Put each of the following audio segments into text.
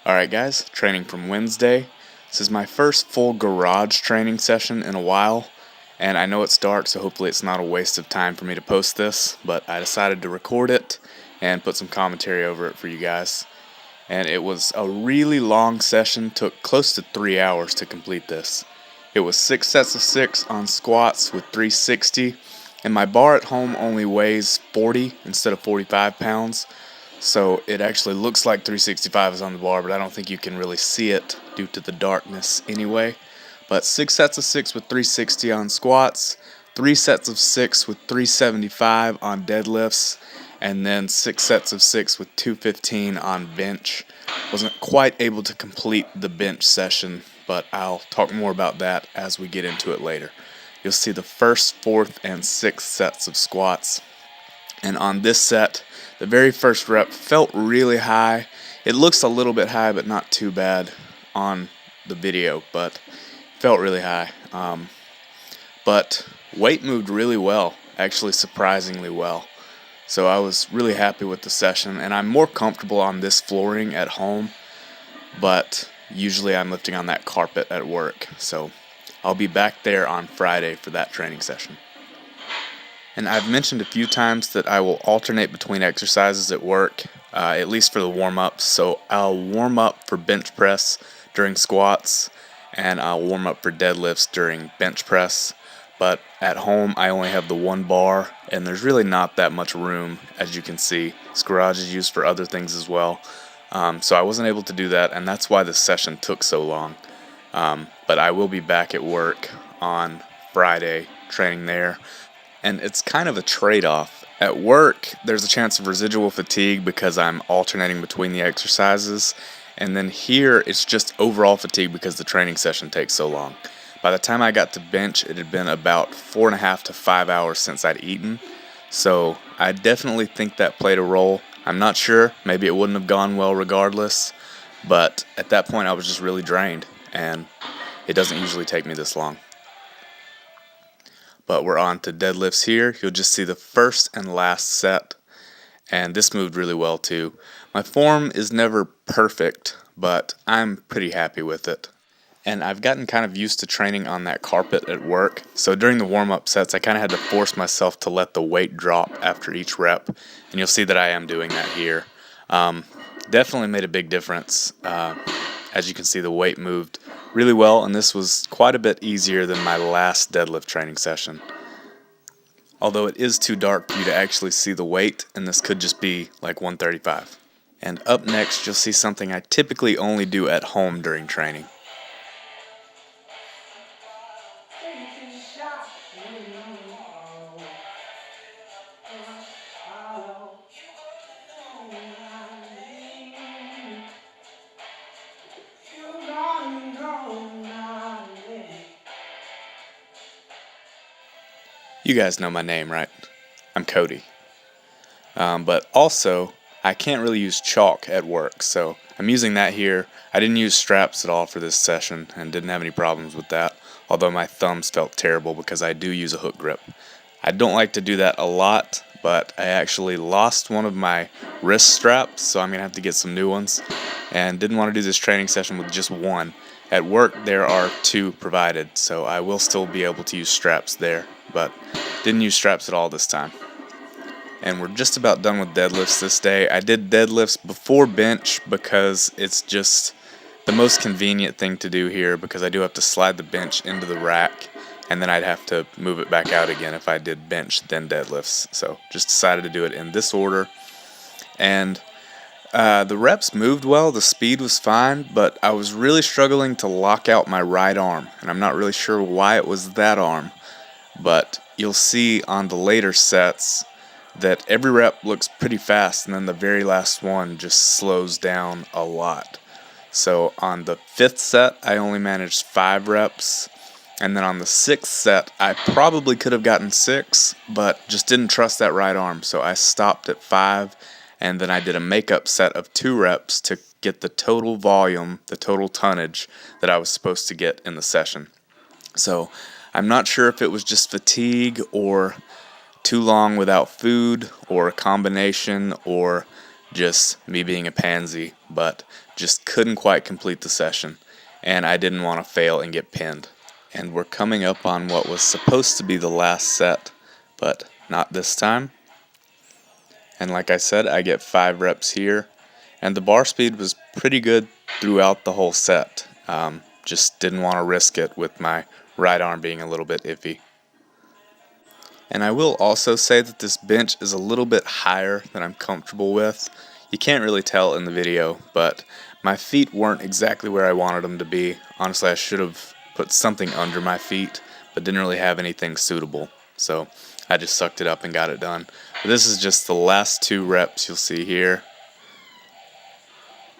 Alright guys, training from Wednesday. This is my first full garage training session in a while, and I know it's dark, so hopefully it's not a waste of time for me to post this, but I decided to record it and put some commentary over it for you guys. And it was a really long session, took close to 3 hours to complete this. It was 6 sets of 6 on squats with 360, and my bar at home only weighs 40 instead of 45 pounds. So it actually looks like 365 is on the bar, but I don't think you can really see it due to the darkness anyway. But 6 sets of 6 with 360 on squats, 3 sets of 6 with 375 on deadlifts, and then 6 sets of 6 with 215 on bench. Wasn't quite able to complete the bench session, but I'll talk more about that as we get into it later. You'll see the first, fourth, and sixth sets of squats. And on this set, the very first rep felt really high. It looks a little bit high, but not too bad on the video, but felt really high. But weight moved really well, actually surprisingly well. So I was really happy with the session, and I'm more comfortable on this flooring at home, but usually I'm lifting on that carpet at work. So I'll be back there on Friday for that training session. And I've mentioned a few times that I will alternate between exercises at work, at least for the warm-ups. So I'll warm up for bench press during squats, and I'll warm up for deadlifts during bench press. But at home, I only have the one bar, and there's really not that much room, as you can see. This garage is used for other things as well. So I wasn't able to do that, and that's why the session took so long. But I will be back at work on Friday, training there. And it's kind of a trade-off. At work, there's a chance of residual fatigue because I'm alternating between the exercises. And then here, it's just overall fatigue because the training session takes so long. By the time I got to bench, it had been about 4.5 to 5 hours since I'd eaten. So I definitely think that played a role. I'm not sure. Maybe it wouldn't have gone well regardless. But at that point, I was just really drained. And it doesn't usually take me this long. But we're on to deadlifts here. You'll just see the first and last set. And this moved really well too. My form is never perfect, but I'm pretty happy with it. And I've gotten kind of used to training on that carpet at work. So during the warm-up sets, I kind of had to force myself to let the weight drop after each rep. And you'll see that I am doing that here. Definitely made a big difference. As you can see, the weight moved really well, and this was quite a bit easier than my last deadlift training session. Although it is too dark for you to actually see the weight, and this could just be like 135. And up next, you'll see something I typically only do at home during training. You guys know my name, right? I'm Cody. But also, I can't really use chalk at work, so I'm using that here. I didn't use straps at all for this session and didn't have any problems with that, although my thumbs felt terrible because I do use a hook grip. I don't like to do that a lot, but I actually lost one of my wrist straps, so I'm going to have to get some new ones, and didn't want to do this training session with just one. At work, there are 2 provided, so I will still be able to use straps there, but didn't use straps at all this time. And we're just about done with deadlifts this day. I did deadlifts before bench because it's just the most convenient thing to do here, because I do have to slide the bench into the rack, and then I'd have to move it back out again if I did bench then deadlifts. So just decided to do it in this order. And the reps moved well, the speed was fine, but I was really struggling to lock out my right arm, and I'm not really sure why it was that arm. But you'll see on the later sets that every rep looks pretty fast, and then the very last one just slows down a lot. So on the 5th set, I only managed 5 reps, and then on the 6th set, I probably could have gotten 6, but just didn't trust that right arm, so I stopped at 5, and then I did a makeup set of 2 reps to get the total volume, the total tonnage that I was supposed to get in the session. So I'm not sure if it was just fatigue or too long without food or a combination, or just me being a pansy, but just couldn't quite complete the session, and I didn't want to fail and get pinned. And we're coming up on what was supposed to be the last set, but not this time. And like I said, I get 5 reps here, and the bar speed was pretty good throughout the whole set. Just didn't want to risk it with my right arm being a little bit iffy. And I will also say that this bench is a little bit higher than I'm comfortable with. You can't really tell in the video, but my feet weren't exactly where I wanted them to be. Honestly, I should have put something under my feet, but didn't really have anything suitable. So I just sucked it up and got it done. But this is just the last 2 reps you'll see here.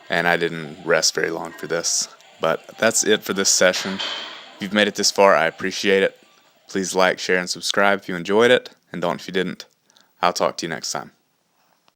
And I didn't rest very long for this. But that's it for this session. If you've made it this far, I appreciate it. Please like, share, and subscribe if you enjoyed it, and don't if you didn't. I'll talk to you next time.